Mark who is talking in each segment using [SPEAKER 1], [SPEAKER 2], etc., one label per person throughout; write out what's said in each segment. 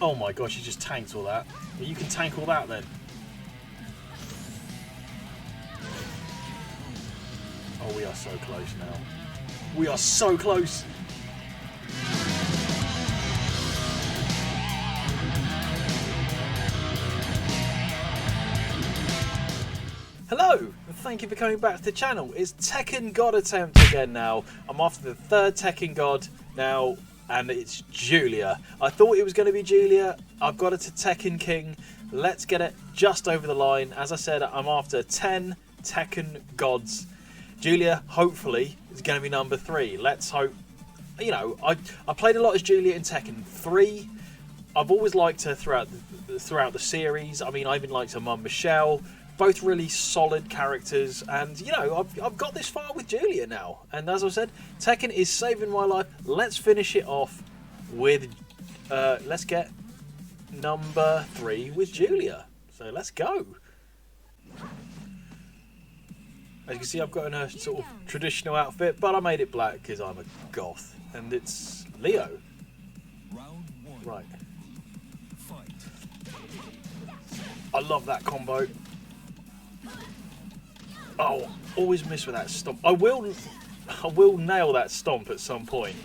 [SPEAKER 1] Oh my gosh, you just tanked all that. Well, you can tank all that then. Oh, we are so close now. We are so close. Hello, and thank you for coming back to the channel. It's Tekken God attempt again now. I'm after the third Tekken God now, and it's Julia. I thought it was going to be Julia. I've got it to Tekken King. Let's get it just over the line. As I said, I'm after 10 Tekken Gods. Julia, hopefully, is going to be number 3. Let's hope. You know, I played a lot as Julia in Tekken 3. I've always liked her throughout the series. I mean, I even liked her mum, Michelle. Both really solid characters, and you know, I've got this far with Julia now. And as I said, Tekken is saving my life. Let's finish it off with, let's get number 3 with Julia. So let's go. As you can see, I've got in a sort of traditional outfit, but I made it black because I'm a goth, and it's Leo. Right. I love that combo. Oh, always miss with that stomp. I will nail that stomp at some point.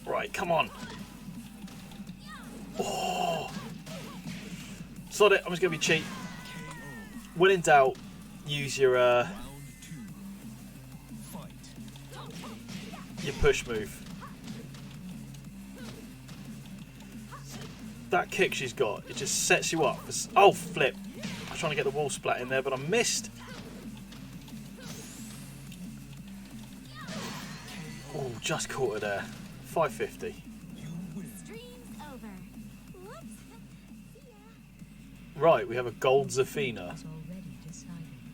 [SPEAKER 1] Right, come on. Oh. Sod it, I'm just going to be cheap. When in doubt, use your push move. That kick she's got, it just sets you up. Oh, flip. I was trying to get the wall splat in there, but I missed. Oh, just caught her there. 550. Right, we have a gold Zafina.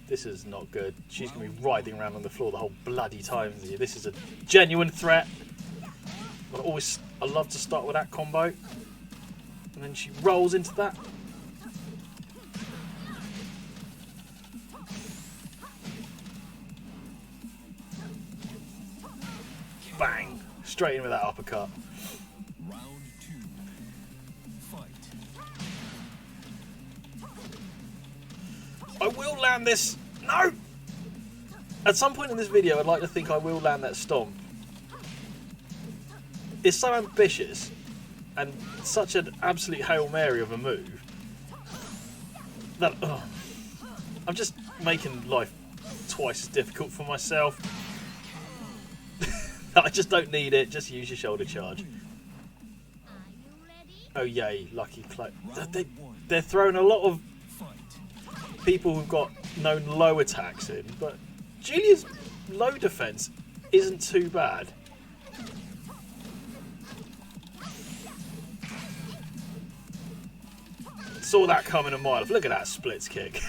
[SPEAKER 1] This is not good. She's going to be writhing around on the floor the whole bloody time. This is a genuine threat. But I love to start with that combo. And then she rolls into that. Bang! Straight in with that uppercut. I will land this. No! At some point in this video, I'd like to think I will land that stomp. It's so ambitious and such an absolute Hail Mary of a move that I'm just making life twice as difficult for myself. I just don't need it. Just use your shoulder charge. Oh yay, lucky play. They're throwing a lot of people who've got known low attacks in, but Julia's low defense isn't too bad. Saw that coming a mile off. Look at that splits kick.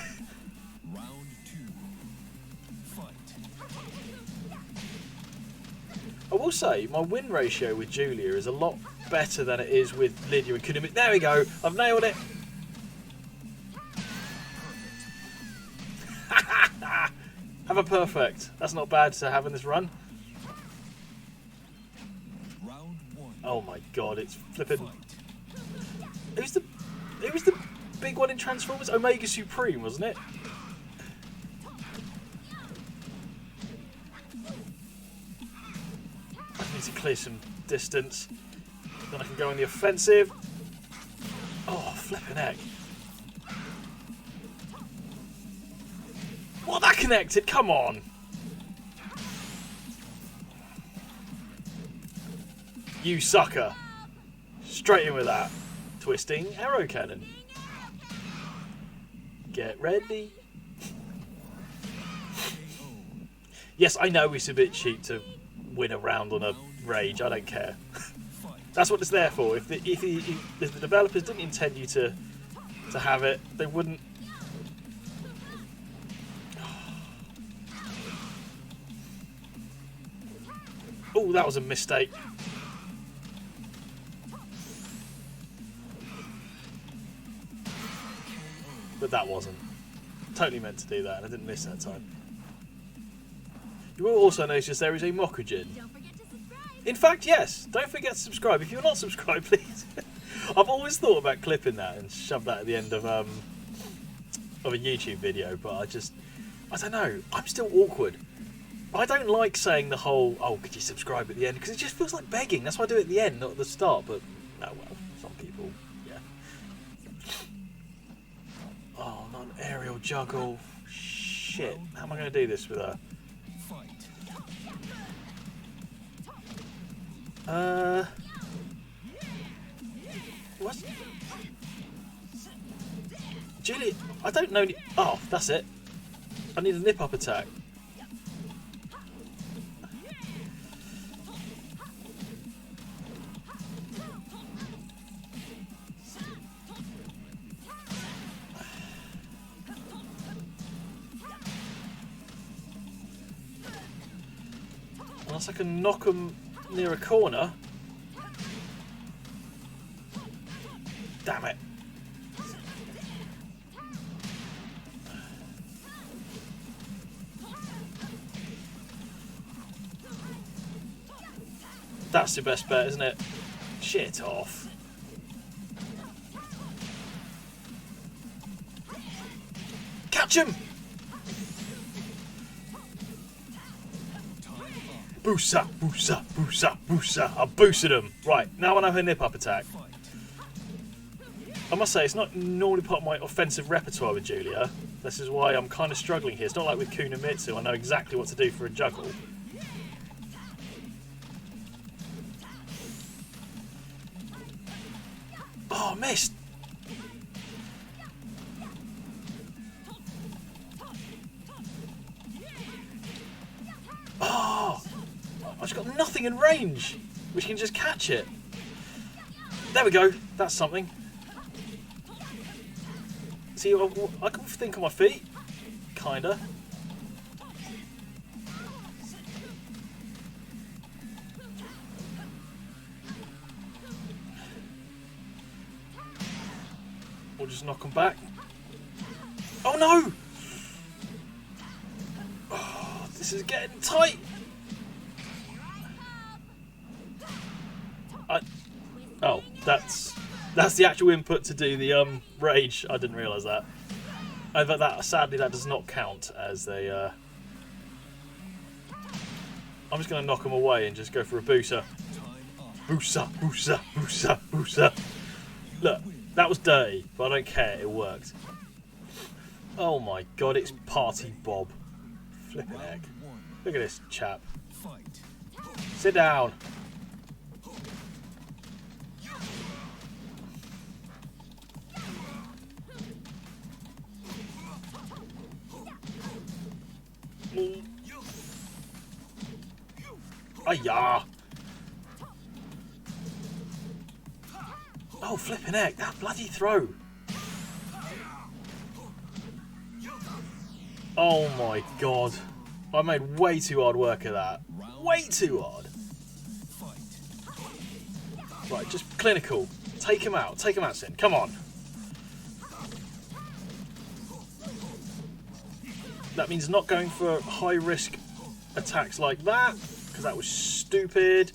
[SPEAKER 1] I will say my win ratio with Julia is a lot better than it is with Lydia and Kunimi. There we go. I've nailed it. Have a perfect. That's not bad to have in this run. Oh my god, it's flipping. Who's the big one in Transformers? Omega Supreme, wasn't it? I need to clear some distance. Then I can go on the offensive. Oh, flipping heck. Well, that connected, come on. You sucker. Straight in with that. Twisting arrow cannon. Get ready. Yes, I know it's a bit cheap to win a round on a rage. I don't care. That's what it's there for. If the developers didn't intend you to have it, they wouldn't. Oh, that was a mistake. But that wasn't. Totally meant to do that, and I didn't miss that time. You will also notice there is a Mokujin. In fact, yes. Don't forget to subscribe. If you're not subscribed, please. I've always thought about clipping that and shove that at the end of a YouTube video, but I don't know. I'm still awkward. I don't like saying the whole, oh, could you subscribe at the end? Because it just feels like begging. That's why I do it at the end, not at the start. But, oh well, some people, yeah. Oh, not an aerial juggle. Shit. How am I going to do this with her? What? Julie, I don't know. Oh, that's it. I need a nip-up attack. Unless I can knock them near a corner. Damn it. That's the best bet, isn't it? Shit off. Catch him! Boosa, boosa, boosa, boosa. I boosted him. Right, now I know her nip-up attack. I must say, it's not normally part of my offensive repertoire with Julia. This is why I'm kind of struggling here. It's not like with Kunomitsu. I know exactly what to do for a juggle. Oh, missed! Oh! I've just got nothing in range, which can just catch it. There we go. That's something. See, I can think on my feet. Kinda. We'll just knock them back. Oh no! Oh, this is getting tight. Oh, that's the actual input to do the rage. I didn't realise that. But that sadly that does not count as a. I'm just going to knock them away and just go for a booster. Booster, booster, booster, booster. Look. That was dirty, but I don't care, it worked. Oh my god, it's Party Bob. Flippin' heck. Look at this chap. Sit down. Ayah! Oh, flippin' heck, that bloody throw. Oh my god. I made way too hard work of that. Way too hard. Right, just clinical. Take him out. Take him out, Sin. Come on. That means not going for high risk attacks like that, because that was stupid.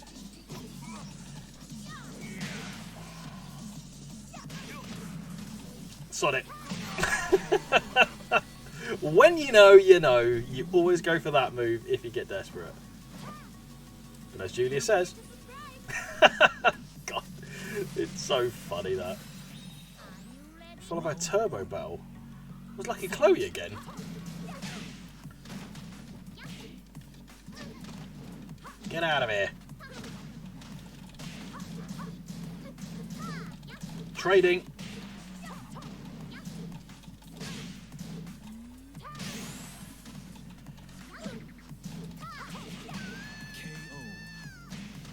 [SPEAKER 1] Sod it. When you know, you know. You always go for that move if you get desperate. But as Julia says... God, it's so funny that. Followed by a turbo battle. It was Lucky Chloe again. Get out of here. Trading.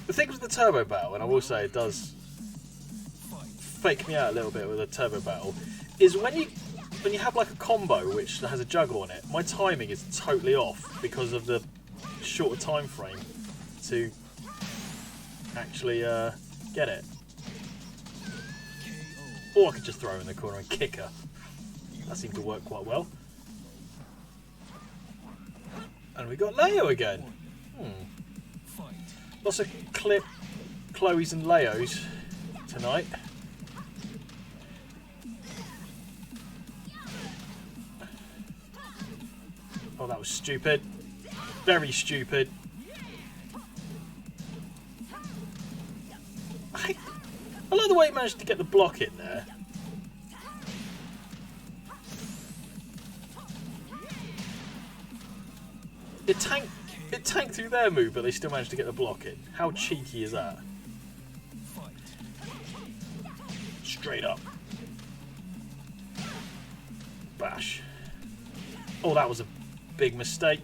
[SPEAKER 1] The thing with the turbo battle, and I will say it does fake me out a little bit with a turbo battle, is when you have like a combo which has a juggle on it, my timing is totally off because of the shorter time frame to actually get it. Or I could just throw her in the corner and kick her. That seemed to work quite well. And we got Leo again. Lots of clip Chloe's and Leo's tonight. Oh, that was stupid. Very stupid. I like the way he managed to get the block in there. It tanked through their move, but they still managed to get the block in. How cheeky is that? Straight up. Bash. Oh, that was a big mistake.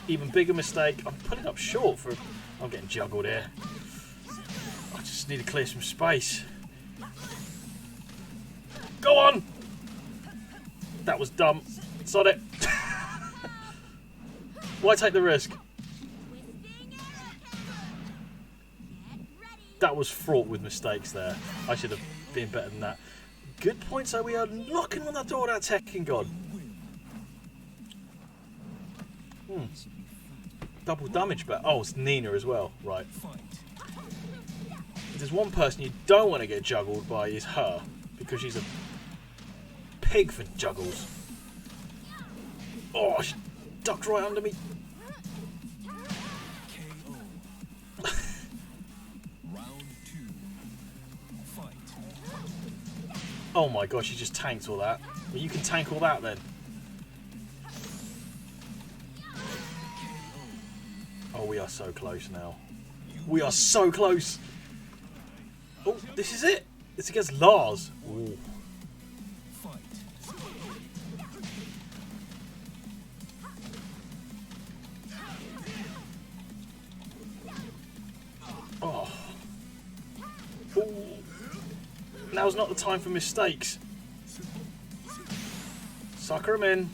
[SPEAKER 1] Even bigger mistake. I'm putting up short for... I'm getting juggled here. I just need to clear some space. Go on! That was dumb. Sod it. Why take the risk? That was fraught with mistakes there. I should have been better than that. Good point, so we are knocking on the door of that Tekken God. Double damage, but oh, it's Nina as well. Right. If there's one person you don't want to get juggled by, is her, because she's a pig for juggles. Oh, she ducked right under me. Oh my gosh, she just tanked all that. Well, you can tank all that then. Oh, we are so close now. We are so close. Oh, this is it. It's against Lars. Ooh. Oh. Ooh. Now's not the time for mistakes. Sucker him in.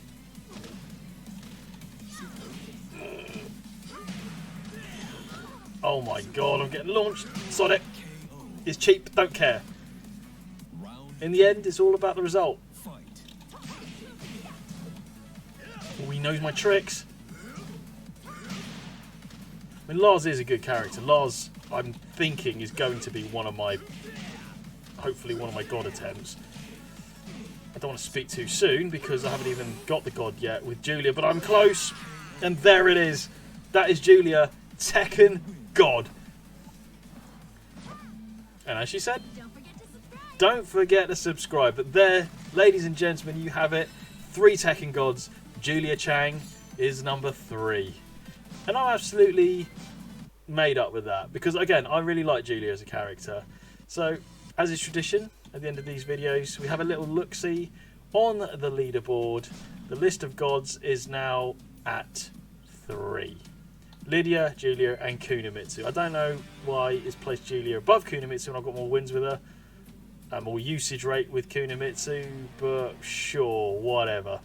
[SPEAKER 1] Oh my god, I'm getting launched. Sod it. It's cheap, don't care. In the end, it's all about the result. Oh, he knows my tricks. I mean, Lars is a good character. Lars, I'm thinking, is going to be one of my... hopefully one of my god attempts. I don't want to speak too soon because I haven't even got the god yet with Julia, but I'm close. And there it is. That is Julia, Tekken God. And as she said, don't forget to subscribe. But there, ladies and gentlemen, you have it. 3 Tekken gods. Julia Chang is number 3. And I'm absolutely made up with that because, again, I really like Julia as a character. So, as is tradition, at the end of these videos, we have a little look-see on the leaderboard. The list of gods is now at 3. Lydia, Julia, and Kunimitsu. I don't know why it's placed Julia above Kunimitsu and I've got more wins with her. More usage rate with Kunimitsu, but sure, whatever.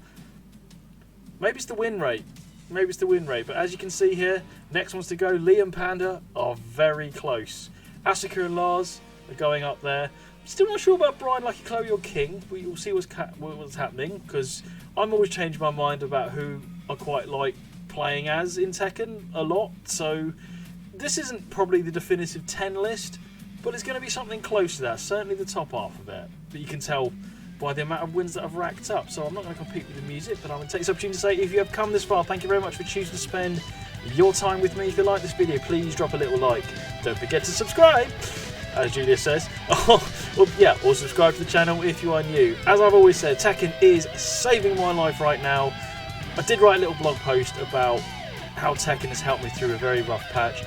[SPEAKER 1] Maybe it's the win rate. Maybe it's the win rate. But as you can see here, next ones to go, Lee and Panda are very close. Asuka and Lars are going up there. Still not sure about Brian, Lucky, Chloe or King. But you'll see what's happening because I'm always changing my mind about who I quite like playing as in Tekken a lot. So this isn't probably the definitive 10 list, but it's going to be something close to that. Certainly the top half of it. But you can tell by the amount of wins that I've racked up. So I'm not going to compete with the music, but I'm going to take this opportunity to say if you have come this far, thank you very much for choosing to spend your time with me. If you like this video, please drop a little like. Don't forget to subscribe, as Julia says. Well, yeah, or subscribe to the channel if you are new. As I've always said, Tekken is saving my life right now. I did write a little blog post about how Tekken has helped me through a very rough patch.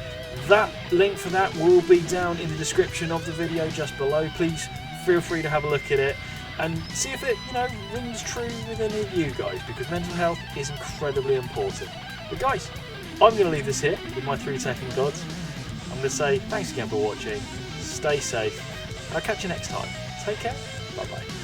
[SPEAKER 1] That link for that will be down in the description of the video just below. Please feel free to have a look at it and see if it, rings true with any of you guys, because mental health is incredibly important. But guys, I'm going to leave this here with my 3 Tekken gods. I'm going to say thanks again for watching. Stay safe. I'll catch you next time. Take care. Bye bye.